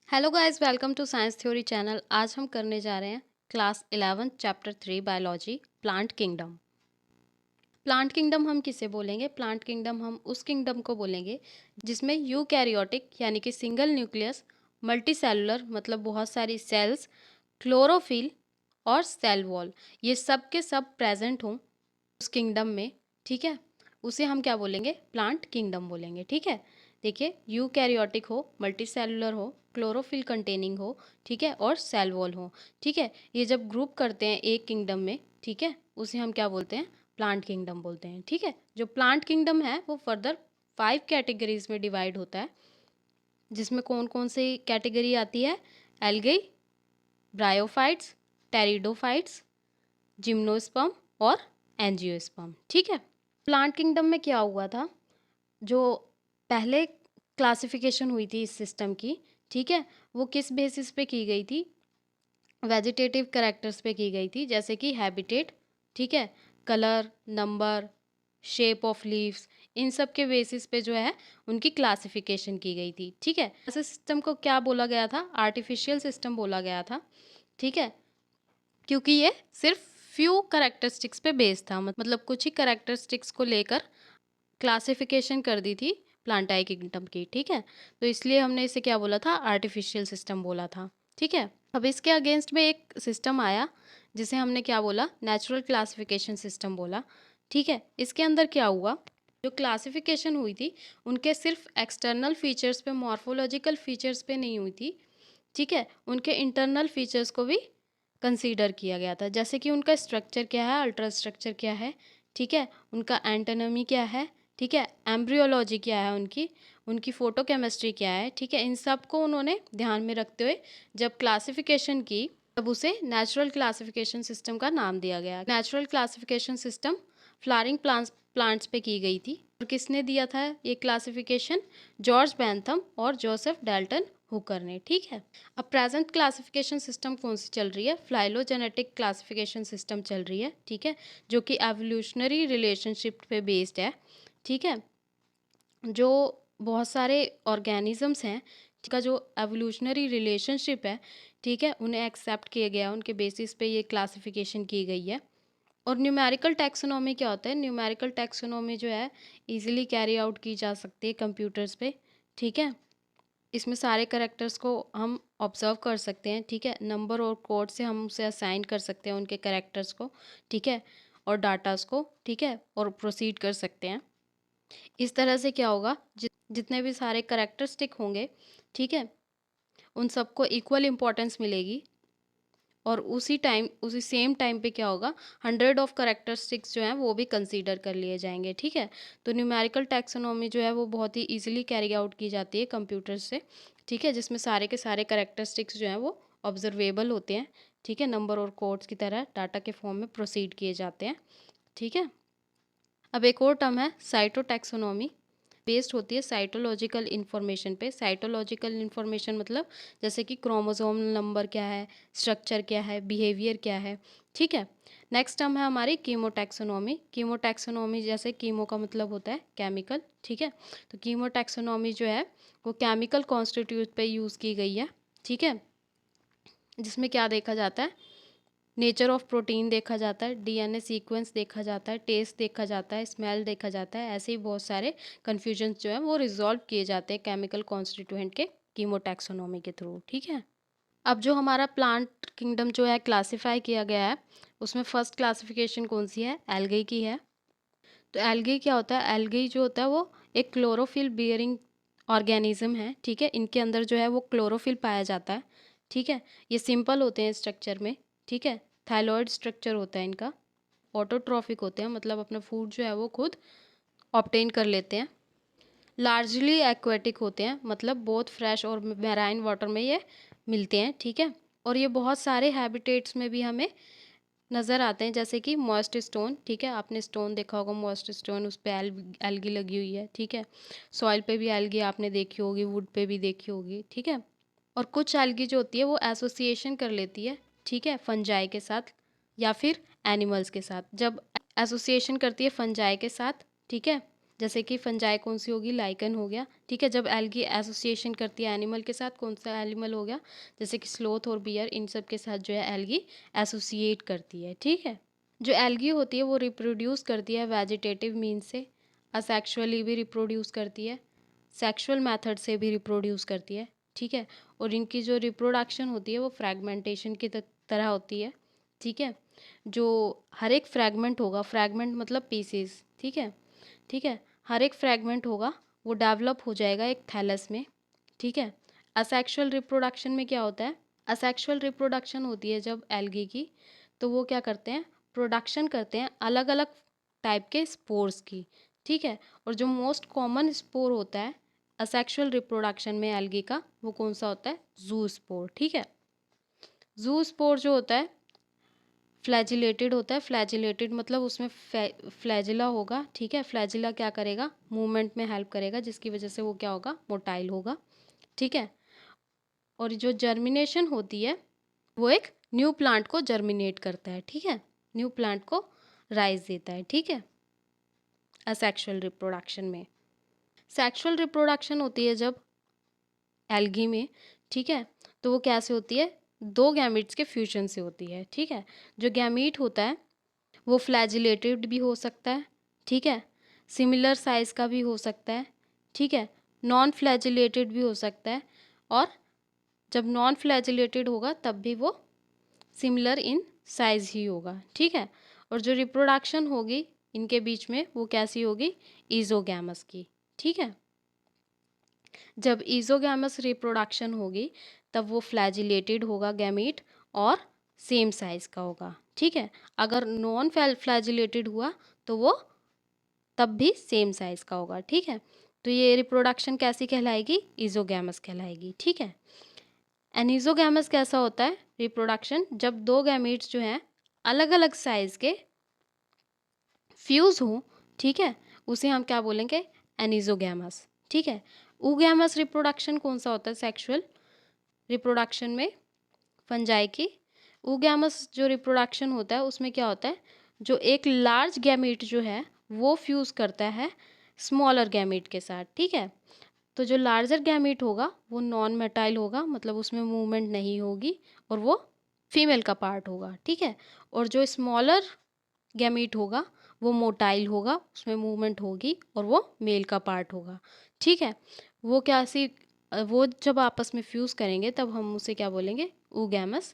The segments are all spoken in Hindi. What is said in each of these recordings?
Hello guys, welcome to science theory channel. आज हम करने जा रहे हैं class 11 chapter 3 biology plant kingdom. Plant kingdom हम किसे बोलेंगे? प्लांट किंगडम हम उस किंगडम को बोलेंगे जिसमें यूकैरियोटिक यानी कि सिंगल न्यूक्लियस, मल्टीसेलुलर मतलब बहुत सारी सेल्स, क्लोरोफिल और सेल वॉल ये सब के सब प्रेजेंट हों उस किंगडम में। ठीक है, उसे हम क्या बोलेंगे? प्लांट किंगडम बोलेंगे। ठीक है, देखिए यूकैरियोटिक हो, मल्टीसेलुलर हो, क्लोरोफिल कंटेनिंग हो, ठीक है, और सेल वॉल हो। ठीक है, ये जब ग्रुप करते हैं एक किंगडम में, ठीक है, उसे हम क्या बोलते हैं? प्लांट किंगडम बोलते हैं। ठीक है, जो प्लांट किंगडम है वो फर्दर 5 कैटेगरीज में डिवाइड होता है, जिसमें कौन कौन सी कैटेगरी आती है? एल्गी, ब्रायोफाइट्स, टेरिडोफाइट्स, जिम्नोस्पर्म और एंजियोस्पर्म। ठीक है, प्लांट किंगडम में क्या हुआ था? जो पहले क्लासिफिकेशन हुई थी इस सिस्टम की, ठीक है, वो किस बेसिस पे की गई थी? वेजिटेटिव कैरेक्टर्स पे की गई थी, जैसे कि हैबिटेट, ठीक है, colour, number, shape of leaves, इन सब के बेसिस पे जो है उनकी क्लासिफिकेशन की गई थी। ठीक है, ऐसे सिस्टम को क्या बोला गया था? आर्टिफिशियल सिस्टम बोला गया था। ठीक है, क्योंकि ये सिर्फ फ्यू करेक्टरिस्टिक्स पे बेस्ड था, मतलब कुछ ही करेक्टरिस्टिक्स को लेकर क्लासिफिकेशन कर दी थी प्लांटाई किंगडम की। ठीक है, तो इसलिए हमने इसे क्या बोला था? आर्टिफिशियल सिस्टम बोला था। ठीक है, अब इसके अगेंस्ट में एक सिस्टम आया जिसे हमने क्या बोला? नेचुरल क्लासिफिकेशन सिस्टम बोला। ठीक है, इसके अंदर क्या हुआ? जो क्लासिफिकेशन हुई थी उनके सिर्फ एक्सटर्नल फीचर्स पे, मॉर्फोलॉजिकल फीचर्स पे नहीं हुई थी। ठीक है, उनके इंटरनल फीचर्स को भी कंसीडर किया गया था, जैसे कि उनका स्ट्रक्चर क्या है, अल्ट्रा स्ट्रक्चर क्या है, ठीक है, उनका एंटोनॉमी क्या है, ठीक है, एम्ब्रियोलॉजी क्या है, उनकी उनकी फोटोकेमिस्ट्री क्या है। ठीक है, इन सब को उन्होंने ध्यान में रखते हुए जब क्लासिफिकेशन की, तब उसे नेचुरल क्लासिफिकेशन सिस्टम का नाम दिया गया। Natural classification system flowering plants पे की गई थी। और किसने दिया था ये क्लासिफिकेशन? जॉर्ज बेंथम और जोसेफ डाल्टन हुकर ने। ठीक है, अब प्रेजेंट क्लासिफिकेशन सिस्टम कौन सी चल रही है? फाइलोजेनेटिक क्लासिफिकेशन सिस्टम चल रही है। ठीक है, जो कि एवोल्यूशनरी रिलेशनशिप पे बेस्ड है। ठीक है, जो बहुत सारे ऑर्गेनिजम्स हैं का जो एवोल्यूशनरी रिलेशनशिप है, ठीक है, उन्हें एक्सेप्ट किया गया, उनके बेसिस पे ये क्लासिफिकेशन की गई है। और न्यूमेरिकल टैक्सोनॉमी क्या होता है? न्यूमेरिकल टैक्सोनॉमी जो है इजीली कैरी आउट की जा सकती है कंप्यूटर्स पे। ठीक है, इसमें सारे कैरेक्टर्स को हम ऑब्जर्व कर सकते हैं। ठीक है, नंबर और कोड से हम उसे असाइन कर सकते हैं उनके कैरेक्टर्स को। ठीक है, और डाटास को। ठीक है, और प्रोसीड कर सकते हैं। इस तरह से क्या होगा? जितने भी सारे कैरेक्टरिस्टिक होंगे, ठीक है, उन सबको इक्वल इम्पोर्टेंस मिलेगी। और उसी सेम टाइम पे क्या होगा? 100 ऑफ करेक्टरिस्टिक्स जो हैं वो भी कंसीडर कर लिए जाएंगे। ठीक है, तो न्यूमेरिकल टैक्सोनॉमी जो है वो बहुत ही इजीली कैरी आउट की जाती है कंप्यूटर से। ठीक है, जिसमें सारे के सारे करेक्टरिस्टिक्स जो हैं वो ऑब्जर्वेबल होते हैं। ठीक है, नंबर और कोड्स की तरह डाटा के फॉर्म में प्रोसीड किए जाते हैं। ठीक है, अब एक और टर्म है साइटोटैक्सोनॉमी, बेस्ड होती है साइटोलॉजिकल इन्फॉर्मेशन पे। साइटोलॉजिकल इन्फॉर्मेशन मतलब जैसे कि क्रोमोसोम नंबर क्या है, स्ट्रक्चर क्या है, बिहेवियर क्या है। ठीक है, नेक्स्ट टर्म है हमारी कीमोटैक्सोनॉमी। कीमोटैक्सोनॉमी, जैसे कीमो का मतलब होता है केमिकल। ठीक है, तो कीमोटैक्सोनॉमी जो है वो केमिकल कॉन्स्टिट्यूट पे यूज़ की गई है। ठीक है, जिसमें क्या देखा जाता है? नेचर ऑफ प्रोटीन देखा जाता है, डीएनए सीक्वेंस देखा जाता है, टेस्ट देखा जाता है, स्मेल देखा जाता है। ऐसे ही बहुत सारे कन्फ्यूजन जो है वो रिजॉल्व किए जाते हैं केमिकल कॉन्स्टिट्यूएंट के कीमोटैक्सोनॉमी के थ्रू। ठीक है, अब जो हमारा प्लांट किंगडम जो है क्लासिफाई किया गया है, उसमें फर्स्ट क्लासिफिकेशन कौन सी है? एल्गी की है। तो एल्गी क्या होता है? एल्गी जो होता है वो एक क्लोरोफिल बियरिंग ऑर्गेनिज्म है। ठीक है, इनके अंदर जो है वो क्लोरोफिल पाया जाता है। ठीक है, ये सिंपल होते हैं स्ट्रक्चर में। ठीक है, थायलॉइड स्ट्रक्चर होता है इनका। ऑटोट्रॉफिक होते हैं, मतलब अपना फूड जो है वो खुद ऑब्टेन कर लेते हैं। लार्जली एक्वेटिक होते हैं, मतलब बहुत फ्रेश और मैराइन वाटर में ये मिलते हैं। ठीक है, और ये बहुत सारे हैबिटेट्स में भी हमें नज़र आते हैं, जैसे कि मॉइस्ट स्टोन। ठीक है, आपने स्टोन देखा होगा, मॉइस्ट स्टोन, उस पर एल्गी लगी हुई है। ठीक है, सॉइल पे भी एल्गी आपने देखी होगी, वुड पे भी देखी होगी। ठीक है, और कुछ एल्गी जो होती है वो एसोसिएशन कर लेती है, ठीक है, फंजाई के साथ या फिर एनिमल्स के साथ। जब एसोसिएशन करती है फंजाई के साथ, ठीक है, जैसे कि फंजाई कौन सी होगी, लाइकन हो गया, ठीक है। जब एल्गी एसोसिएशन करती है एनिमल के साथ, कौन सा एनिमल हो गया, जैसे कि स्लोथ और बियर, इन सब के साथ जो है एल्गी एसोसिएट करती है, ठीक है। जो एल्गी होती है वो रिप्रोड्यूस करती है वेजिटेटिव मीन से, असेक्सुअली भी रिप्रोड्यूस करती है, सेक्सुअल मेथड से भी रिप्रोड्यूस करती है, ठीक है। और इनकी जो रिप्रोडक्शन होती है वो फ्रैगमेंटेशन की तरह होती है, ठीक है। जो हर एक फ्रैगमेंट होगा, फ्रैगमेंट मतलब पीसेस, ठीक है, ठीक है। हर एक फ्रैगमेंट होगा वो डेवलप हो जाएगा एक थैलस में, ठीक है। असेक्सुअल रिप्रोडक्शन में क्या होता है, असेक्सुअल रिप्रोडक्शन होती है जब एल्गी की, तो वो क्या करते हैं, प्रोडक्शन करते हैं अलग अलग टाइप के स्पोर्स की, ठीक है। और जो मोस्ट कॉमन स्पोर होता है असेक्सुअल रिप्रोडक्शन में एल्गी का, वो कौन सा होता है, जू स्पोर, ठीक है। जू स्पोर जो होता है फ्लैजिलेटेड होता है, फ्लैजिलेटेड मतलब उसमें फ्लैजिला होगा, ठीक है। फ्लैजिला क्या करेगा, मूवमेंट में हेल्प करेगा, जिसकी वजह से वो क्या होगा, मोटाइल होगा, ठीक है। और जो जर्मिनेशन होती है वो एक न्यू प्लांट को जर्मिनेट करता है, ठीक है, न्यू प्लांट को राइज देता है, ठीक है। असेक्सुअल रिप्रोडक्शन में सेक्सुअल रिप्रोडक्शन होती है जब एल्गी में, ठीक है, तो वो कैसे होती है, दो गैमीट्स के फ्यूजन से होती है, ठीक है। जो गैमीट होता है वो फ्लैजिलेटेड भी हो सकता है, ठीक है, सिमिलर साइज़ का भी हो सकता है, ठीक है, नॉन फ्लैजिलेटेड भी हो सकता है, और जब नॉन फ्लैजिलेटेड होगा तब भी वो सिमिलर इन साइज़ ही होगा, ठीक है। और जो रिप्रोडक्शन होगी इनके बीच में वो कैसी होगी, ईज़ोगैमस की, ठीक है। जब ईज़ोगैमस रिप्रोडक्शन होगी तब वो फ्लैजिलेटेड होगा गैमीट और सेम साइज़ का होगा, ठीक है। अगर नॉन फ्लैजिलेटेड हुआ तो वो तब भी सेम साइज़ का होगा, ठीक है। तो ये रिप्रोडक्शन कैसी कहलाएगी, ईज़ोगैमस कहलाएगी, ठीक है। एनीज़ोगैमस कैसा होता है रिप्रोडक्शन, जब दो गैमीट्स जो हैं अलग अलग साइज़ के फ्यूज़ हो, ठीक है, उसे हम क्या बोलेंगे, एनीज़ोगैमस, ठीक है। ऊगैमस रिप्रोडक्शन कौन सा होता है सेक्सुअल रिप्रोडक्शन में, फंजाई की। ऊगैमस जो रिप्रोडक्शन होता है उसमें क्या होता है, जो एक लार्ज गैमीट जो है वो फ्यूज़ करता है स्मॉलर गैमीट के साथ, ठीक है। तो जो लार्जर गैमीट होगा वो नॉन मेटाइल होगा, मतलब उसमें मूवमेंट नहीं होगी और वो फीमेल का पार्ट होगा, ठीक है। और जो स्मॉलर गैमीट होगा वो मोटाइल होगा, उसमें मूवमेंट होगी और वो मेल का पार्ट होगा, ठीक है। वो क्या सी वो जब आपस में फ्यूज़ करेंगे तब हम उसे क्या बोलेंगे, ऊगैमस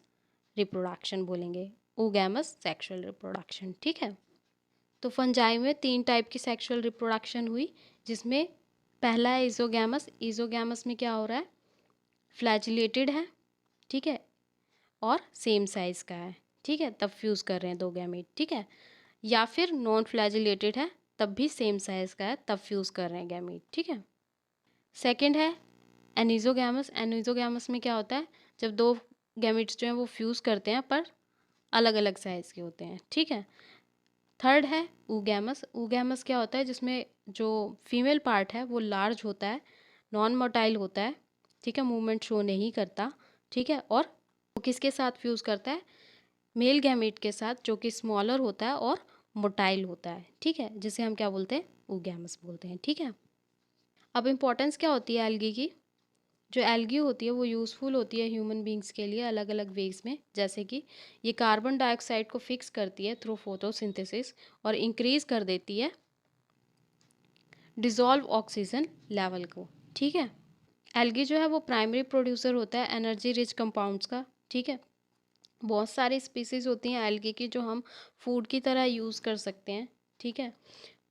रिप्रोडक्शन बोलेंगे, ऊगैमस सेक्सुअल रिप्रोडक्शन, ठीक है। तो फंजाई में 3 टाइप की सेक्सुअल रिप्रोडक्शन हुई, जिसमें पहला है ईज़ोगैमस। ईज़ोगैमस में क्या हो रहा है, फ्लैजिलेटेड है, ठीक है, और सेम साइज़ का है, ठीक है, तब फ्यूज़ कर रहे हैं दो गैमीट, ठीक है। या फिर नॉन फ्लैजिलेटेड है तब भी सेम साइज़ का है, तब फ्यूज़ कर रहे हैं गैमीट, ठीक है। सेकंड है एनीज़ोगैमस। एनीज़ोगैमस में क्या होता है, जब दो गैमीट्स जो हैं वो फ्यूज़ करते हैं पर अलग अलग साइज़ के होते हैं, ठीक है। थर्ड है ऊगैमस। ऊगैमस क्या होता है, जिसमें जो फीमेल पार्ट है वो लार्ज होता है, नॉन मोटाइल होता है, ठीक है, मूवमेंट शो नहीं करता, ठीक है। और वो किसके साथ फ्यूज़ करता है, मेल गैमीट के साथ, जो कि स्मॉलर होता है और मोटाइल होता है, ठीक है, जिसे हम क्या बोलते हैं, ऊगैमस बोलते हैं, ठीक है। अब इम्पोर्टेंस क्या होती है एल्गी की, जो एल्गी होती है वो यूज़फुल होती है ह्यूमन बींग्स के लिए अलग अलग वेज में, जैसे कि ये कार्बन डाइऑक्साइड को फिक्स करती है थ्रू फोटोसिंथेसिस और इंक्रीज कर देती है डिज़ोल्व ऑक्सीजन लेवल को, ठीक है। एल्गी जो है वो प्राइमरी प्रोड्यूसर होता है एनर्जी रिच कंपाउंड्स का, ठीक है। बहुत सारी स्पीसीज़ होती हैं एल्गी की जो हम फूड की तरह यूज़ कर सकते हैं, ठीक है।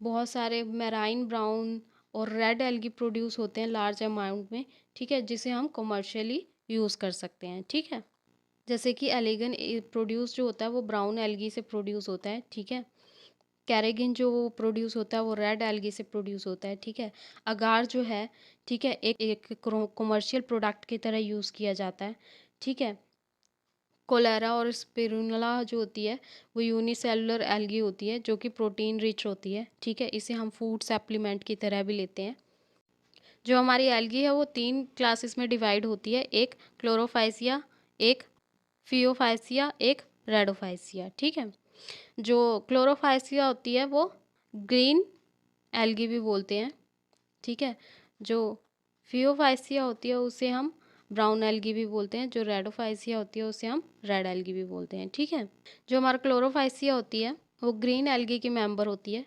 बहुत सारे मैराइन ब्राउन और रेड एल्गी प्रोड्यूस होते हैं लार्ज अमाउंट में, ठीक है, जिसे हम कमर्शियली यूज़ कर सकते हैं, ठीक है। जैसे कि एलिगन प्रोड्यूस जो होता है वो ब्राउन एल्गी से प्रोड्यूस होता है, ठीक है। कैरेगिन जो प्रोड्यूस होता है वो रेड एल्गी से प्रोड्यूस होता है, ठीक है। अगार जो है, ठीक है, एक एक कमर्शियल प्रोडक्ट की तरह यूज़ किया जाता है, ठीक है। कोलेरा और स्पिरुलिना जो होती है वो यूनिसेलुलर एल्गी होती है जो कि प्रोटीन रिच होती है, ठीक है। इसे हम फूड सप्लीमेंट की तरह भी लेते हैं। जो हमारी एल्गी है वो 3 क्लासेस में डिवाइड होती है, एक क्लोरोफाइसिया, एक फियोफाइसिया, एक रेडोफाइसिया, ठीक है। जो क्लोरोफाइसिया होती है वो ग्रीन एल्गी भी बोलते हैं, ठीक है। जो फियोफाइसिया होती है उसे हम ब्राउन एल्गी भी बोलते हैं, जो रेडोफाइसिया होती है उसे हम रेड एल्गी भी बोलते हैं, ठीक है। जो हमारा क्लोरोफाइसिया होती है वो ग्रीन एल्गी की मेंबर होती है,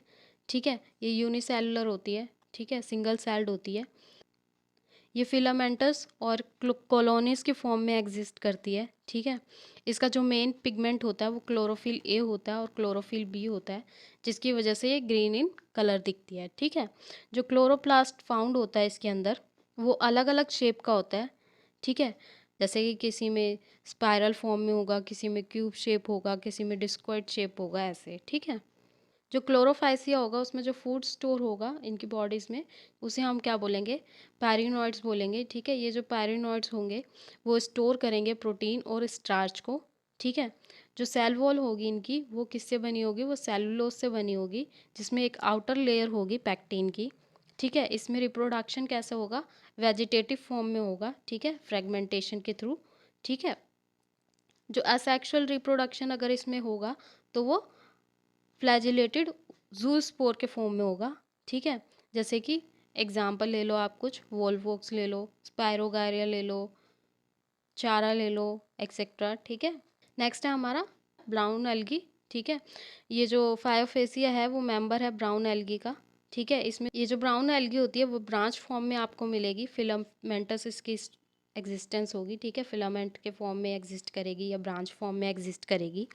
ठीक है। ये यूनिसेलुलर होती है, ठीक है, सिंगल सेल्ड होती है। ये फिलामेंटस और कॉलोनीज के फॉर्म में एग्जिस्ट करती है, ठीक है। इसका जो मेन पिगमेंट होता है वो क्लोरोफिल ए होता है और क्लोरोफिल बी होता है, जिसकी वजह से ये ग्रीन इन कलर दिखती है, ठीक है। जो क्लोरोप्लास्ट फाउंड होता है इसके अंदर वो अलग अलग शेप का होता है, ठीक है। जैसे कि किसी में स्पाइरल फॉर्म में होगा, किसी में क्यूब शेप होगा, किसी में डिस्क्वाइड शेप होगा, ऐसे, ठीक है। जो क्लोरोफाइसिया होगा उसमें जो फूड स्टोर होगा इनकी बॉडीज़ में उसे हम क्या बोलेंगे, पैरिनॉइड्स बोलेंगे, ठीक है। ये जो पैरिनॉइड्स होंगे वो स्टोर करेंगे प्रोटीन और स्टार्च को, ठीक है। जो सेल वॉल होगी इनकी वो किससे बनी होगी, वो सेलुलोज से बनी होगी, जिसमें एक आउटर लेयर होगी पैक्टिन की, ठीक है। इसमें रिप्रोडक्शन कैसे होगा, वेजिटेटिव फॉर्म में होगा, ठीक है, फ्रेगमेंटेशन के थ्रू, ठीक है। जो असेक्सुअल रिप्रोडक्शन अगर इसमें होगा तो वो फ्लैजिलेटेड जूस्पोर के फॉर्म में होगा, ठीक है। जैसे कि एग्जाम्पल ले लो आप, कुछ वोल्वोक्स ले लो, स्पायरोगायरिया ले लो, चारा ले लो, एक्सेट्रा, ठीक है। नेक्स्ट है हमारा ब्राउन एल्गी, ठीक है। ये जो फायोफेसिया है वो मेंबर है ब्राउन एल्गी का, ठीक है। इसमें ये जो ब्राउन एल्गी होती है वो ब्रांच फॉर्म में आपको मिलेगी, फिलामेंटस इसकी एग्जिस्टेंस होगी, ठीक है। फिलामेंट के फॉर्म में एग्जिस्ट करेगी या ब्रांच फॉर्म में एग्जिस्ट करेगी,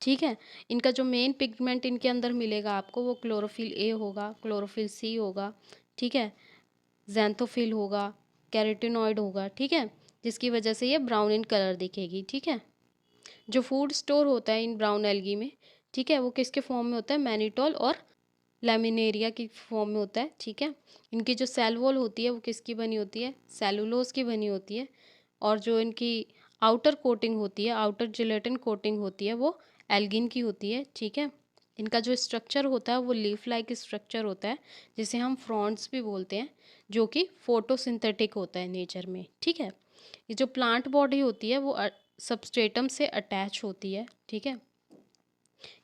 ठीक है। इनका जो मेन पिगमेंट इनके अंदर मिलेगा आपको वो क्लोरोफिल ए होगा, क्लोरोफिल सी होगा, ठीक है, ज़ैंथोफिल होगा, कैरोटिनॉइड होगा, ठीक है, जिसकी वजह से ये ब्राउन इन कलर दिखेगी, ठीक है। जो फूड स्टोर होता है इन ब्राउन एल्गी में, ठीक है, वो किसके फॉर्म में होता है, मैनिटोल और लैमिनेरिया की फॉर्म में होता है, ठीक है। इनकी जो सेल वॉल होती है वो किसकी बनी होती है, सेलुलोज की बनी होती है। और जो इनकी आउटर कोटिंग होती है, आउटर जिलेटिन कोटिंग होती है, वो एल्गिन की होती है, ठीक है। इनका जो स्ट्रक्चर होता है वो लीफ लाइक स्ट्रक्चर होता है, जिसे हम फ्रॉन्ट्स भी बोलते हैं, जो कि फोटोसिंथेटिक होता है नेचर में, ठीक है। ये जो प्लांट बॉडी होती है वो सबस्ट्रेटम से अटैच होती है, ठीक है।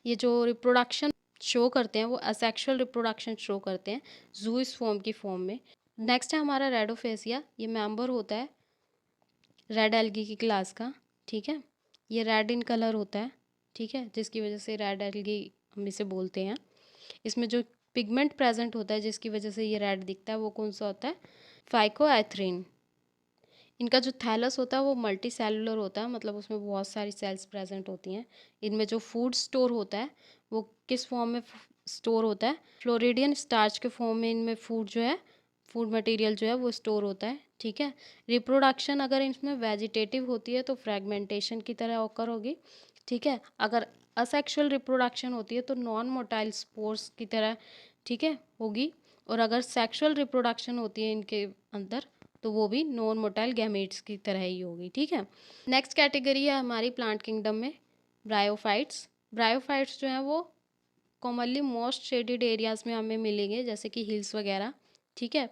ये जो रिप्रोडक्शन शो करते हैं वो असेक्सुअल रिप्रोडक्शन शो करते हैं जूस फॉर्म की फॉर्म में। नेक्स्ट है हमारा रेडोफेसिया, ये मेंबर होता है रेड एल्गी की क्लास का, ठीक है। ये रेड इन कलर होता है, ठीक है, जिसकी वजह से रेड एल्गी हम इसे बोलते हैं। इसमें जो पिगमेंट प्रेजेंट होता है जिसकी वजह से ये रेड दिखता है वो कौन सा होता है, फाइकोएथ्रीन। इनका जो थैलस होता है वो मल्टी सेलुलर होता है, मतलब उसमें बहुत सारी सेल्स प्रेजेंट होती हैं। इनमें जो फूड स्टोर होता है वो किस फॉर्म में स्टोर होता है, फ्लोरिडियन स्टार्च के फॉर्म में इनमें फूड जो है, फूड मटेरियल जो है वो स्टोर होता है, ठीक है। रिप्रोडक्शन अगर इसमें वेजिटेटिव होती है तो फ्रेगमेंटेशन की तरह ऑकर होगी, ठीक है। अगर असेक्सुअल रिप्रोडक्शन होती है तो नॉन मोटाइल स्पोर्स की तरह, ठीक है, होगी। और अगर सेक्सुअल रिप्रोडक्शन होती है इनके अंदर तो वो भी नॉन मोटाइल गैमेट्स की तरह ही होगी, ठीक है। नेक्स्ट कैटेगरी है हमारी प्लांट किंगडम में ब्रायोफाइट्स। ब्रायोफाइट्स जो हैं वो कॉमनली मोस्ट शेडेड एरियाज़ में हमें मिलेंगे, जैसे कि हिल्स वगैरह, ठीक है।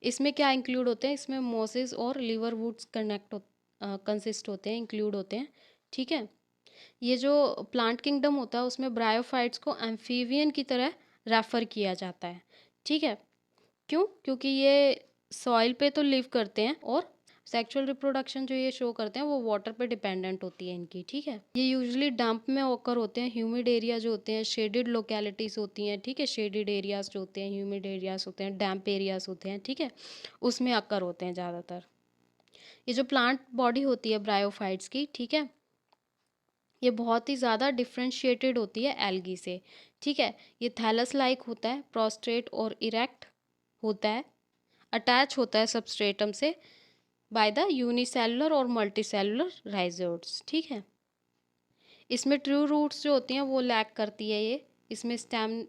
इसमें क्या इंक्लूड होते हैं, इसमें मोसेस और लिवर वुड्स कंसिस्ट होते हैं, इंक्लूड होते हैं, ठीक है। ये जो प्लांट किंगडम होता है उसमें ब्रायोफाइट्स को एम्फीबियन की तरह रेफर किया जाता है, ठीक है। क्यों, क्योंकि ये सॉइल पे तो लिव करते हैं और सेक्सुअल रिप्रोडक्शन जो ये शो करते हैं वो वाटर पे डिपेंडेंट होती है इनकी, ठीक है। ये यूजुअली डंप में ओकर होते हैं, ह्यूमिड एरिया जो होते हैं, शेडेड लोकेलिटीज़ होती हैं, ठीक है, शेडेड एरियाज जो होते हैं, ह्यूमिड एरियाज होते हैं, डैम्प एरियाज होते हैं, ठीक है, उसमें अकर होते हैं ज़्यादातर। ये जो प्लांट बॉडी होती है ब्रायोफाइट्स की, ठीक है, ये बहुत ही ज़्यादा डिफ्रेंशिएटेड होती है एल्गी से, ठीक है। ये थैलस लाइक होता है, प्रोस्ट्रेट और इरेक्ट होता है, अटैच होता है सबस्ट्रेटम से बाय द यूनिसेलुलर और मल्टीसेलुलर राइजोइड्स, ठीक है। इसमें ट्रू रूट्स जो होती हैं वो लैक करती है ये, इसमें स्टेम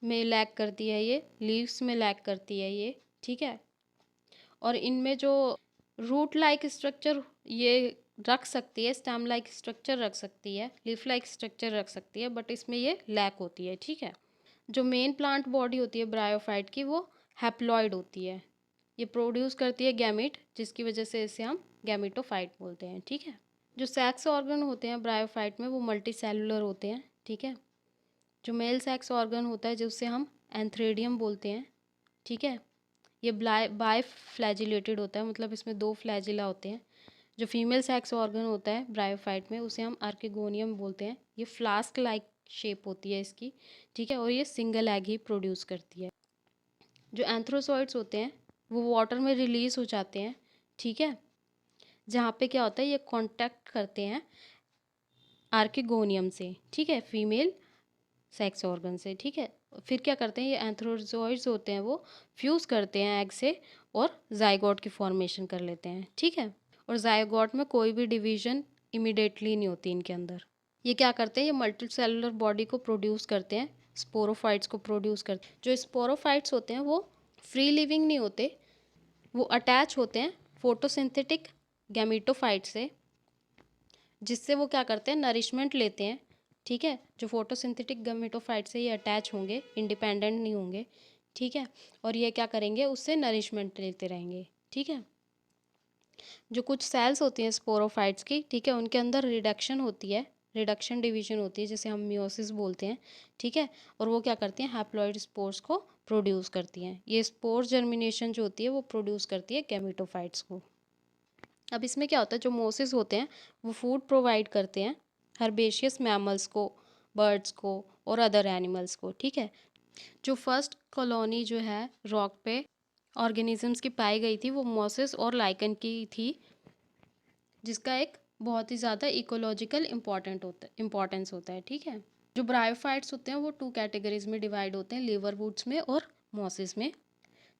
में लैक करती है ये, लीव्स में लैक करती है ये, ठीक है। और इनमें जो रूट लाइक स्ट्रक्चर ये रख सकती है, स्टेम लाइक स्ट्रक्चर रख सकती है, लीफ लाइक स्ट्रक्चर रख सकती है, बट इसमें ये लैक होती है, ठीक है। जो मेन प्लांट बॉडी होती है ब्रायोफाइट की वो हैप्लॉइड होती है, ये प्रोड्यूस करती है गैमीट, जिसकी वजह से इसे हम गैमीटोफाइट बोलते हैं, ठीक है। जो सेक्स ऑर्गन होते हैं ब्रायोफाइट में वो मल्टी सेलुलर होते हैं, ठीक है। जो मेल सेक्स ऑर्गन होता है जिससे हम एंथ्रेडियम बोलते हैं, ठीक है। ये बाय फ्लैजिलेटेड होता है, मतलब इसमें 2 फ्लैजिला होते हैं। जो फीमेल सेक्स ऑर्गन होता है ब्रायोफाइट में, उसे हम आर्किगोनियम बोलते हैं। ये फ्लास्क लाइक शेप होती है इसकी, ठीक है, और ये सिंगल एग ही प्रोड्यूस करती है। जो एंथ्रोसॉइड्स होते हैं वो वाटर में रिलीज हो जाते हैं, ठीक है, जहाँ पे क्या होता है, ये कांटेक्ट करते हैं आर्किगोनियम से, ठीक है, फीमेल सेक्स ऑर्गन से, ठीक है। फिर क्या करते हैं, ये एंथ्रोजॉइड्स होते हैं वो फ्यूज़ करते हैं एग से और जाइगोट की फॉर्मेशन कर लेते हैं, ठीक है। और जाइगोट में कोई भी डिवीजन इमिडिएटली नहीं होती इनके अंदर। ये क्या करते हैं, ये मल्टी सेलुलर बॉडी को प्रोड्यूस करते हैं, स्पोरोफाइट्स को प्रोड्यूस करते हैं। जो स्पोरोफाइट्स होते हैं वो फ्री लिविंग नहीं होते, वो अटैच होते हैं फोटोसिंथेटिक गैमेटोफाइट से, जिससे वो क्या करते हैं, नरिशमेंट लेते हैं, ठीक है। जो फोटोसिंथेटिक गैमेटोफाइट से ये अटैच होंगे, इंडिपेंडेंट नहीं होंगे, ठीक है। और ये क्या करेंगे, उससे नरिशमेंट लेते रहेंगे, ठीक है। जो कुछ सेल्स होती हैं स्पोरोफाइट्स की, ठीक है, उनके अंदर रिडक्शन होती है, रिडक्शन डिवीजन होती है, जिसे हम मियोसिस बोलते हैं, ठीक है। और वो क्या करती हैं, हैप्लॉइड स्पोर्स को प्रोड्यूस करती हैं। ये स्पोर जर्मिनेशन जो होती है वो प्रोड्यूस करती है गैमेटोफाइट्स को। अब इसमें क्या होता है, जो मोसिस होते हैं वो फूड प्रोवाइड करते हैं हर्बेशियस मैमल्स को, बर्ड्स को और अदर एनिमल्स को, ठीक है। जो फर्स्ट कॉलोनी जो है रॉक पे ऑर्गेनिजम्स की पाई गई थी वो मोसिस और लाइकन की थी, जिसका एक बहुत ही ज़्यादा इकोलॉजिकल इम्पोर्टेंस होता है, ठीक है। जो ब्रायोफाइट्स होते हैं वो 2 कैटेगरीज में डिवाइड होते हैं, लीवर वुड्स में और मोसिस में।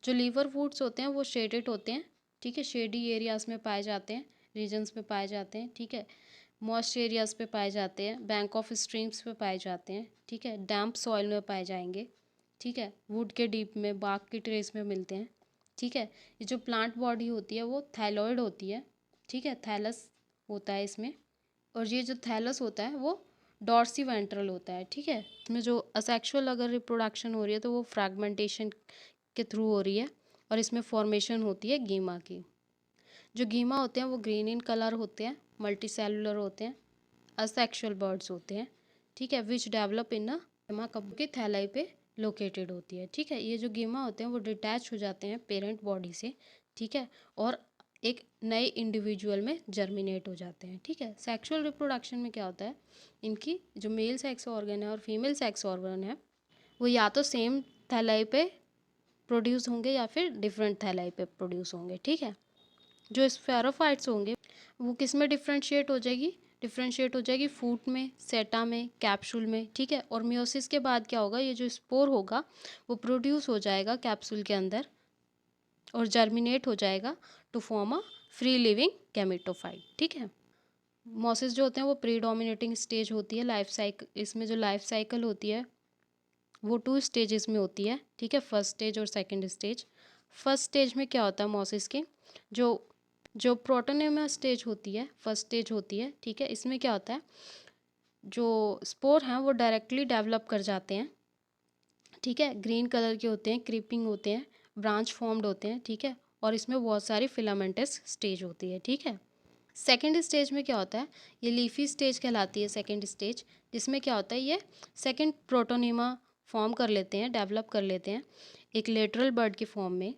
जो लीवर वुड्स होते हैं वो शेडेड होते हैं, ठीक है, शेडी एरियाज में पाए जाते हैं, रीजन्स में पाए जाते हैं, ठीक है। मॉइस्ट एरियाज पे पाए जाते हैं, बैंक ऑफ स्ट्रीम्स पे पाए जाते हैं, ठीक है, डैम्प सॉइल में पाए जाएंगे, ठीक है, वुड के डीप में, बाग की ट्रेस में मिलते हैं, ठीक है। ये जो प्लांट बॉडी होती है वो थैलॉइड होती है, ठीक है, थैलस होता है इसमें। और ये जो थैलस होता है वो डॉर्सी वेंट्रल होता है, ठीक है। इसमें जो असेक्सुअल अगर रिप्रोडक्शन हो रही है तो वो फ्रैगमेंटेशन के थ्रू हो रही है, और इसमें फॉर्मेशन होती है गीमा की। जो गीमा होते हैं वो ग्रीन इन कलर होते हैं, मल्टी सेलुलर होते हैं, असेक्सुअल बर्ड्स होते हैं, ठीक है, विच डेवलप इन गीमा कप की थैलाई पे लोकेटेड होती है, ठीक है। ये जो गीमा होते हैं वो डिटैच हो जाते हैं पेरेंट बॉडी से, ठीक है, और एक नए इंडिविजुअल में जर्मिनेट हो जाते हैं, ठीक है। सेक्सुअल रिप्रोडक्शन में क्या होता है, इनकी जो मेल सेक्स ऑर्गन है और फीमेल सेक्स ऑर्गन है वो या तो सेम थैलाई पे प्रोड्यूस होंगे या फिर डिफरेंट थैलाई पे प्रोड्यूस होंगे, ठीक है। जो स्फेरोफाइट्स होंगे वो किस में डिफरेंशिएट हो जाएगी फूट में, सेटा में, कैप्सूल में, ठीक है। और मियोसिस के बाद क्या होगा, ये जो स्पोर होगा वो प्रोड्यूस हो जाएगा कैप्सूल के अंदर और जर्मिनेट हो जाएगा to form a free living gametophyte, ठीक है। मॉसिस जो होते हैं वो प्रीडोमिनेटिंग स्टेज होती है लाइफ साइकिल, इसमें जो लाइफ साइकिल होती है वो 2 स्टेजेस में होती है, ठीक है, फर्स्ट स्टेज और सेकंड स्टेज। फर्स्ट स्टेज में क्या होता है मॉसिस के, जो जो प्रोटोनेमा स्टेज होती है, फर्स्ट स्टेज होती है, ठीक है। इसमें क्या होता है, जो स्पोर हैं वो डायरेक्टली डेवलप कर जाते हैं, ठीक है, ग्रीन कलर के होते हैं, क्रीपिंग होते हैं, ब्रांच फॉर्म्ड होते हैं, ठीक है। और इसमें बहुत सारी फिलामेंटस स्टेज होती है, ठीक है। सेकेंड स्टेज में क्या होता है, ये लीफी स्टेज कहलाती है सेकेंड स्टेज, जिसमें क्या होता है, ये सेकेंड प्रोटोनीमा फॉर्म कर लेते हैं, डेवलप कर लेते हैं एक लेटरल बर्ड की फॉर्म में।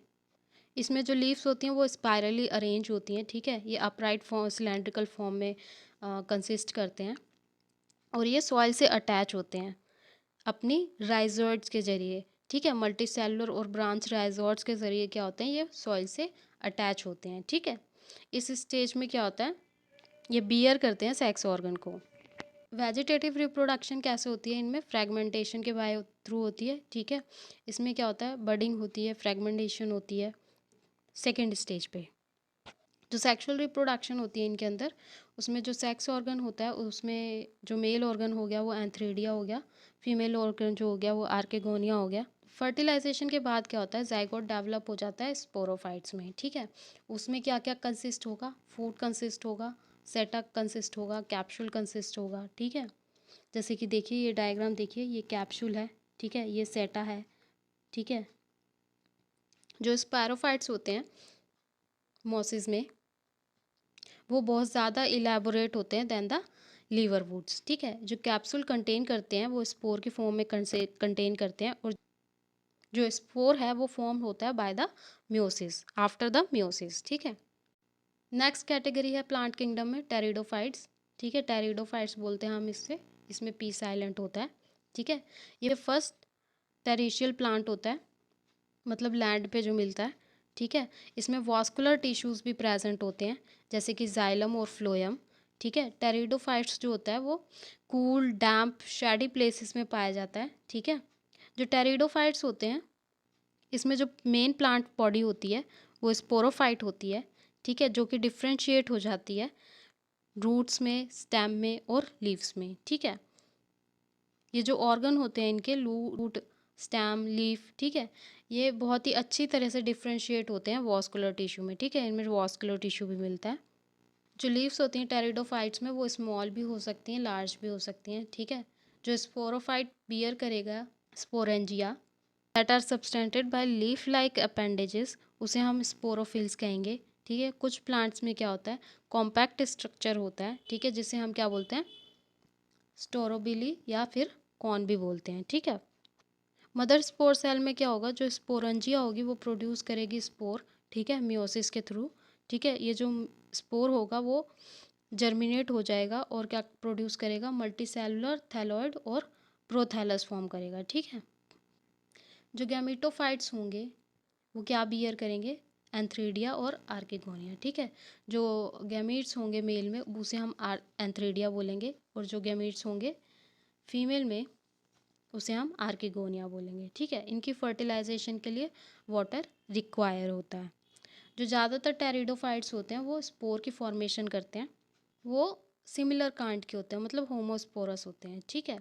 इसमें जो लीव्स होती हैं वो स्पायरली अरेंज होती हैं, ठीक है, ये अपराइट फॉर्म, सिलेंड्रिकल फॉर्म में कंसिस्ट करते हैं, और ये सॉइल से अटैच होते हैं अपनी राइजोइड्स के ज़रिए, ठीक है। मल्टी सेलुलर और ब्रांच राइजोइड्स के ज़रिए क्या होते हैं, ये सॉइल से अटैच होते हैं, ठीक है। इस स्टेज में क्या होता है, ये बियर करते हैं सेक्स ऑर्गन को। वेजिटेटिव रिप्रोडक्शन कैसे होती है, इनमें फ्रेगमेंटेशन के बाय थ्रू होती है, ठीक है। इसमें क्या होता है, बडिंग होती है, फ्रेगमेंटेशन होती है सेकेंड स्टेज पे। जो सेक्सुअल रिप्रोडक्शन होती है इनके अंदर, उसमें जो सेक्स ऑर्गन होता है उसमें जो मेल ऑर्गन हो गया वो एंथ्रेडिया हो गया, फीमेल ऑर्गन जो हो गया वो आर्केगोनिया हो गया। फर्टिलाइजेशन के बाद क्या होता है, जाइगोट डेवलप हो जाता है स्पोरोफाइट्स में, ठीक है। उसमें क्या क्या कंसिस्ट होगा, फूड कंसिस्ट होगा, सेटअप कंसिस्ट होगा, कैप्सूल कंसिस्ट होगा, ठीक है। जैसे कि देखिए ये डायग्राम देखिए, ये कैप्सूल है, ठीक है, ये सेटा है, ठीक है। जो स्पैरोफाइट्स होते हैं मॉसिस में वो बहुत ज़्यादा इलेबोरेट होते हैं दैन द लीवर वुड्स, ठीक है। जो कैप्सूल कंटेन करते हैं वो स्पोर के फॉर्म में कंटेन करते हैं, और जो स्पोर है वो फॉर्म होता है by the meiosis, after the meiosis, ठीक है। नेक्स्ट कैटेगरी है प्लांट किंगडम में टेरिडोफाइट्स, ठीक है। टेरिडोफाइट्स बोलते हैं हम इससे, इसमें पी साइलेंट होता है, ठीक है। ये फर्स्ट टेरिशियल प्लांट होता है, मतलब लैंड पे जो मिलता है, ठीक है। इसमें वास्कुलर टिश्यूज़ भी प्रेजेंट होते हैं, जैसे कि जाइलम और फ्लोएम, ठीक है। टेरिडोफाइट्स जो होता है वो कूल डैम्प शेडी प्लेसेस में पाया जाता है, ठीक है। जो टेरिडोफाइट्स होते हैं इसमें जो मेन प्लांट बॉडी होती है वो स्पोरोफाइट होती है, ठीक है, जो कि डिफ्रेंशिएट हो जाती है रूट्स में, स्टेम में और लीव्स में, ठीक है। ये जो ऑर्गन होते हैं इनके रूट, स्टेम, लीफ, ठीक है, ये बहुत ही अच्छी तरह से डिफ्रेंशिएट होते हैं वॉस्कुलर टिश्यू में, ठीक है। इनमें वॉस्कुलर टिश्यू भी मिलता है। जो लीव्स होती हैं टेरिडोफाइट्स में वो स्मॉल भी हो सकती हैं, लार्ज भी हो सकती हैं, ठीक है। जो स्पोरोफाइट बियर करेगा sporangia that are subtended by leaf like appendages, उसे हम स्पोरोफिल्स कहेंगे, ठीक है। कुछ प्लांट्स में क्या होता है, कॉम्पैक्ट स्ट्रक्चर होता है, ठीक है, जिसे हम क्या बोलते हैं, स्टोरोबिली या फिर कॉर्न भी बोलते हैं, ठीक है। मदर स्पोर सेल में क्या होगा, जो स्पोरेंजिया होगी वो प्रोड्यूस करेगी स्पोर, ठीक है, मियोसिस के थ्रू, ठीक है। ये जो स्पोर होगा वो जर्मिनेट हो जाएगा और क्या प्रोड्यूस करेगा, मल्टी सेलुलर थैलॉइड और प्रोथैलस फॉर्म करेगा, ठीक है। जो गैमेटोफाइट्स होंगे वो क्या बियर करेंगे, एंथ्रीडिया और आर्किगोनिया, ठीक है। जो गैमीट्स होंगे मेल में उसे हम एंथ्रीडिया बोलेंगे, और जो गैमीट्स होंगे फीमेल में उसे हम आर्किगोनिया बोलेंगे, ठीक है। इनकी फर्टिलाइजेशन के लिए वाटर रिक्वायर होता है। जो ज़्यादातर टेरिडोफाइट्स होते हैं वो स्पोर की फॉर्मेशन करते हैं, वो सिमिलर कांड के होते हैं, मतलब होमोस्पोरस होते हैं, ठीक है।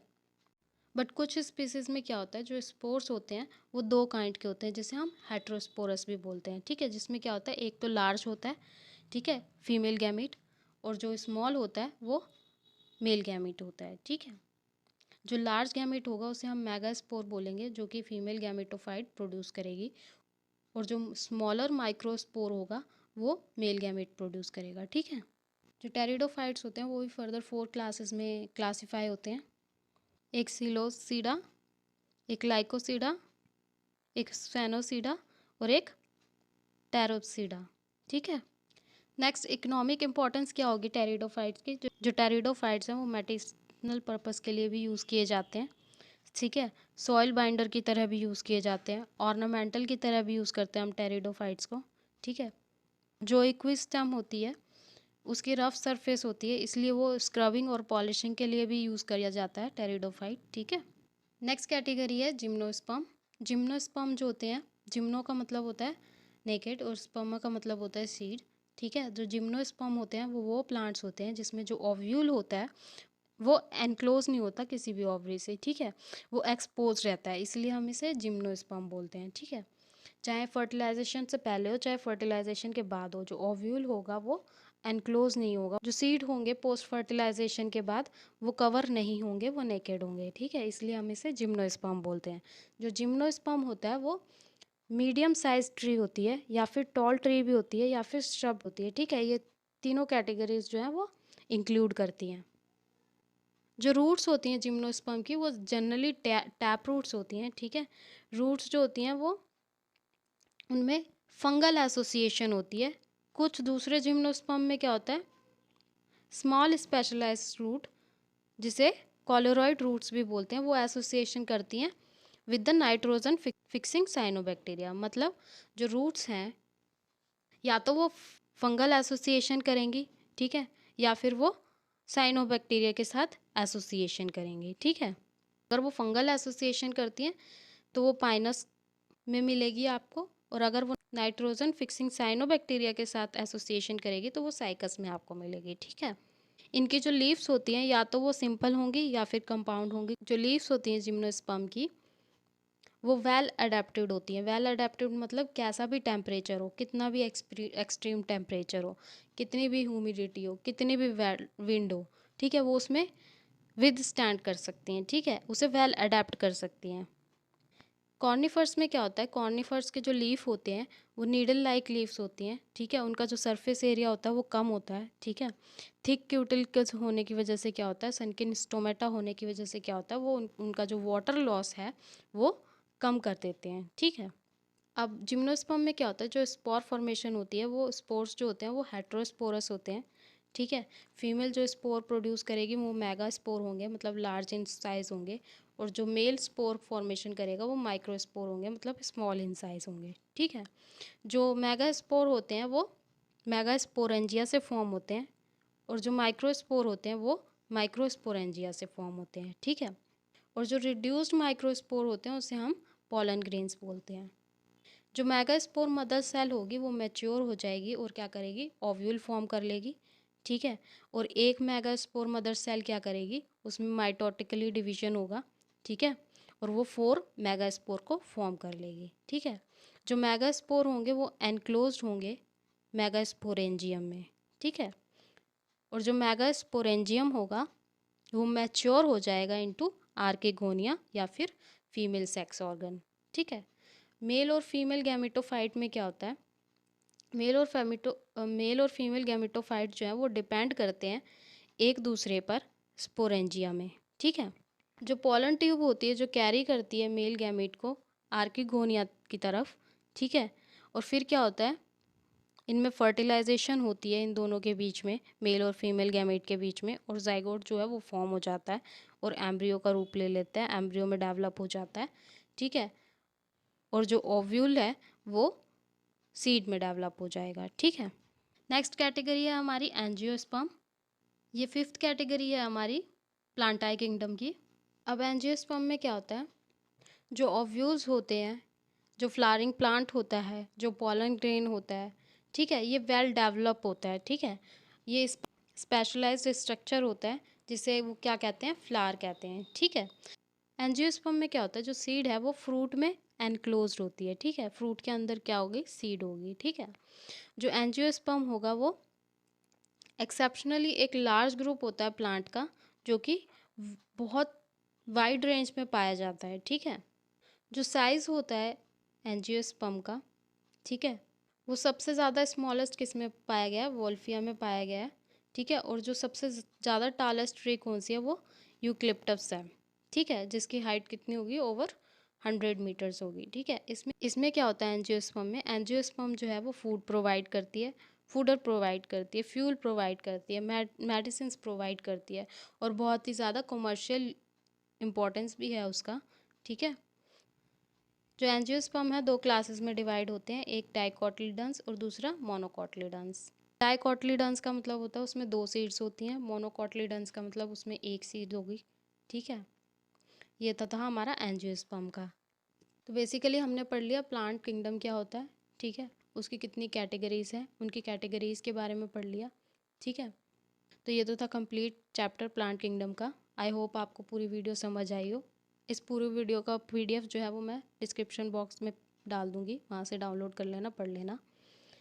बट कुछ स्पीसीज में क्या होता है, जो स्पोर्स होते हैं वो दो काइंड के होते हैं, जिसे हम हेट्रोस्पोरस भी बोलते हैं, ठीक है। जिसमें क्या होता है, एक तो लार्ज होता है, ठीक है, फीमेल गैमीट, और जो स्मॉल होता है वो मेल गैमीट होता है, ठीक है। जो लार्ज गैमीट होगा उसे हम मेगास्पोर बोलेंगे, जो कि फीमेल गैमेटोफाइट प्रोड्यूस करेगी, और जो स्मॉलर माइक्रोस्पोर होगा वो मेल गैमेट प्रोड्यूस करेगा, ठीक है। जो टेरिडोफाइट्स होते हैं वो भी फर्दर 4 क्लासेस में क्लासीफाई होते हैं, एक सिलोसीडा, एक लाइकोसीडा, एक स्फेनोसीडा और एक टेरोप्सीडा, ठीक है। नेक्स्ट इकोनॉमिक इंपॉर्टेंस क्या होगी टेरिडोफाइट्स की, जो टेरिडोफाइट्स हैं वो मेडिसिनल पर्पस के लिए भी यूज़ किए जाते हैं, ठीक है। सॉइल बाइंडर की तरह भी यूज़ किए जाते हैं, ऑर्नामेंटल की तरह भी यूज़ करते हैं हम टेरिडोफाइट्स को, ठीक है। जो इक्विस्टम होती है उसकी रफ सरफेस होती है, इसलिए वो स्क्रबिंग और पॉलिशिंग के लिए भी यूज़ किया जाता है टेरिडोफाइट, ठीक है। नेक्स्ट कैटेगरी है जिम्नोस्पर्म। जिम्नोस्पर्म जो होते हैं, जिम्नो का मतलब होता है नेकेड और स्पर्मा का मतलब होता है सीड, ठीक है। जो जिम्नोस्पर्म होते हैं वो प्लांट्स होते हैं जिसमें जो ओव्यूल होता है वो एनक्लोज नहीं होता किसी भी ओवरी से, ठीक है, वो एक्सपोज रहता है, इसलिए हम इसे जिम्नोस्पर्म बोलते हैं, ठीक है। चाहे फर्टिलाइजेशन से पहले हो चाहे फर्टिलाइजेशन के बाद हो, जो ओव्यूल होगा वो एनक्लोज नहीं होगा। जो सीड होंगे पोस्ट फर्टिलाइजेशन के बाद वो कवर नहीं होंगे, वो नेकेड होंगे, ठीक है, इसलिए हम इसे जिम्नोस्पर्म बोलते हैं। जो जिम्नोस्पर्म होता है वो मीडियम साइज ट्री होती है, या फिर टॉल ट्री भी होती है, या फिर श्रब होती है, ठीक है। ये तीनों कैटेगरीज जो हैं वो इंक्लूड करती हैं। जो रूट्स होती हैं जिम्नोस्पर्म की वो जनरली टैप रूट्स होती हैं, ठीक है। रूट्स जो होती हैं वो उनमें फंगल एसोसिएशन होती है। कुछ दूसरे जिम्नोस्पर्म में क्या होता है, स्मॉल स्पेशलाइज्ड रूट, जिसे कॉलोरॉइड रूट्स भी बोलते हैं, वो एसोसिएशन करती हैं with the nitrogen fixing cyanobacteria. मतलब जो रूट्स हैं या तो वो फंगल एसोसिएशन करेंगी, ठीक है, या फिर वो साइनोबैक्टीरिया के साथ एसोसिएशन करेंगी, ठीक है। अगर वो फंगल एसोसिएशन करती हैं तो वो पाइनस में मिलेगी आपको, और अगर वो नाइट्रोजन फिक्सिंग साइनोबैक्टीरिया के साथ एसोसिएशन करेगी तो वो साइकस में आपको मिलेगी, ठीक है। इनकी जो लीव्स होती हैं या तो वो सिंपल होंगी या फिर कंपाउंड होंगी। जो लीव्स होती हैं जिम्नोस्पर्म की वो वेल अडेप्टेड होती हैं। वेल अडेप्टेड मतलब कैसा भी टेम्परेचर हो, कितना भी एक्सट्रीम टेम्परेचर हो, कितनी भी ह्यूमिडिटी हो, कितनी भी विंड हो, ठीक है, वो उसमें विद स्टैंड कर सकती हैं, ठीक है, उसे वेल अडेप्ट कर सकती हैं। कॉर्निफर्स में क्या होता है, कॉर्निफर्स के जो लीफ होते हैं वो नीडल लाइक लीव्स होती हैं, ठीक है। उनका जो सरफेस एरिया होता है वो कम होता है, ठीक है। थिक क्यूटिकल्स होने की वजह से क्या होता है, सनकिन स्टोमेटा होने की वजह से क्या होता है, वो उनका जो वाटर लॉस है वो कम कर देते हैं, ठीक है। अब जिम्नोस्पर्म में क्या होता है, जो स्पोर फॉर्मेशन होती है वो स्पोर्स जो होते हैं वो हेट्रोस्पोरस होते हैं, ठीक है। फीमेल जो स्पोर प्रोड्यूस करेगी वो मेगा स्पोर होंगे, मतलब लार्ज इन साइज होंगे, और जो मेल स्पोर फॉर्मेशन करेगा वो माइक्रो स्पोर होंगे, मतलब स्मॉल इन साइज होंगे, ठीक है। जो मेगा स्पोर होते हैं वो मेगा स्पोरेंजिया से फॉर्म होते हैं, और जो माइक्रो स्पोर होते हैं वो माइक्रो स्पोरेंजिया से फॉर्म होते हैं, ठीक है। और जो रिड्यूस्ड माइक्रो स्पोर होते हैं उसे हम पॉलन ग्रेन्स बोलते हैं। जो मेगास्पोर मदर सेल होगी वो मैच्योर हो जाएगी और क्या करेगी, ओव्यूल फॉर्म कर लेगी, ठीक है। और एक मेगास्पोर मदर सेल क्या करेगी, उसमें माइटोटिकली डिवीजन होगा, ठीक है, और वो 4 मेगास्पोर को फॉर्म कर लेगी, ठीक है। जो मेगास्पोर होंगे वो एनक्लोज्ड होंगे मेगास्पोरेंजियम में, ठीक है। और जो मेगास्पोरेंजियम होगा वो मैच्योर हो जाएगा इनटू आर्किगोनिया या फिर फीमेल सेक्स ऑर्गन, ठीक है। मेल और फीमेल गैमेटोफाइट में क्या होता है, मेल और फीमेल गैमेटोफाइट जो है वो डिपेंड करते हैं एक दूसरे पर स्पोरेंजिया में, ठीक है। जो पोलन ट्यूब होती है जो कैरी करती है मेल गैमेट को आर्किगोनिया की तरफ, ठीक है। और फिर क्या होता है, इनमें फर्टिलाइजेशन होती है इन दोनों के बीच में, मेल और फीमेल गैमेट के बीच में, और जाइगोट जो है वो फॉर्म हो जाता है और एम्ब्रियो का रूप ले लेता है, एम्ब्रियो में डेवलप हो जाता है, ठीक है। और जो ओव्यूल है वो सीड में डेवलप हो जाएगा, ठीक है। नेक्स्ट कैटेगरी है हमारी एंजियोस्पर्म। ये 5th कैटेगरी है हमारी प्लांटाई किंगडम की। अब एंजियोस्पर्म में क्या होता है, जो ओव्यूल्स होते हैं, जो फ्लावरिंग प्लांट होता है, जो पॉलन ग्रेन होता है, ठीक है, ये वेल डेवलप होता है, ठीक है। ये स्पेशलाइज्ड स्ट्रक्चर होता है जिसे वो क्या कहते हैं, फ्लावर कहते हैं, ठीक है। एंजियोस्पर्म में क्या होता है, जो सीड है वो फ्रूट में एनक्लोज्ड होती है, ठीक है। फ्रूट के अंदर क्या होगी, सीड होगी, ठीक है। जो एंजियोस्पर्म होगा वो एक्सेप्शनली एक लार्ज ग्रुप होता है प्लांट का, जो कि बहुत वाइड रेंज में पाया जाता है, ठीक है। जो साइज़ होता है एंजियोस्पर्म का, ठीक है, वो सबसे ज़्यादा स्मॉलेस्ट किस में पाया गया है, वोल्फिया में पाया गया है, ठीक है। और जो सबसे ज़्यादा टालेस्ट ट्री कौन सी है, वो यूक्लिप्टस है, ठीक है, जिसकी हाइट कितनी होगी, ओवर 100 मीटर्स होगी, ठीक है। इसमें क्या होता है एंजियोस्पर्म में, एंजियोस्पर्म जो है वो फूड प्रोवाइड करती है, फूडर प्रोवाइड करती है, फ्यूल प्रोवाइड करती है, मेडिसिन प्रोवाइड करती है, और बहुत ही ज़्यादा कमर्शियल इम्पोर्टेंस भी है उसका, ठीक है। जो एंजियोस्पर्म है 2 क्लासेस में डिवाइड होते हैं, एक डाइकोटिलीडन्स और दूसरा मोनोकोटिलीडन्स। डाइकोटिलीडन्स का मतलब होता है उसमें 2 सीड्स होती हैं, मोनोकोटिलीडन्स का मतलब उसमें 1 सीड होगी, ठीक है। ये था हमारा एंजियोस्पर्म का। तो बेसिकली हमने पढ़ लिया प्लांट किंगडम क्या होता है, ठीक है, उसकी कितनी कैटेगरीज हैं, उनकी कैटेगरीज के बारे में पढ़ लिया, ठीक है। तो ये तो था कंप्लीट चैप्टर प्लांट किंगडम का। आई होप आपको पूरी वीडियो समझ आई हो। इस पूरी वीडियो का PDF जो है वो मैं डिस्क्रिप्शन बॉक्स में डाल दूँगी, वहाँ से डाउनलोड कर लेना, पढ़ लेना।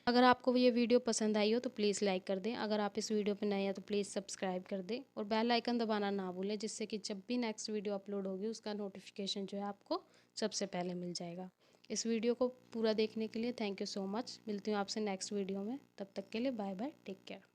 अगर आपको ये वीडियो पसंद आई हो तो प्लीज़ लाइक कर दें, अगर आप इस वीडियो पर नए हैं तो प्लीज़ सब्सक्राइब कर दें, और बेल आइकन दबाना ना भूलें, जिससे कि जब भी नेक्स्ट वीडियो अपलोड होगी उसका नोटिफिकेशन जो है आपको सबसे पहले मिल जाएगा। इस वीडियो को पूरा देखने के लिए थैंक यू सो मच। मिलती हूँ आपसे नेक्स्ट वीडियो में, तब तक के लिए बाय बाय, टेक केयर।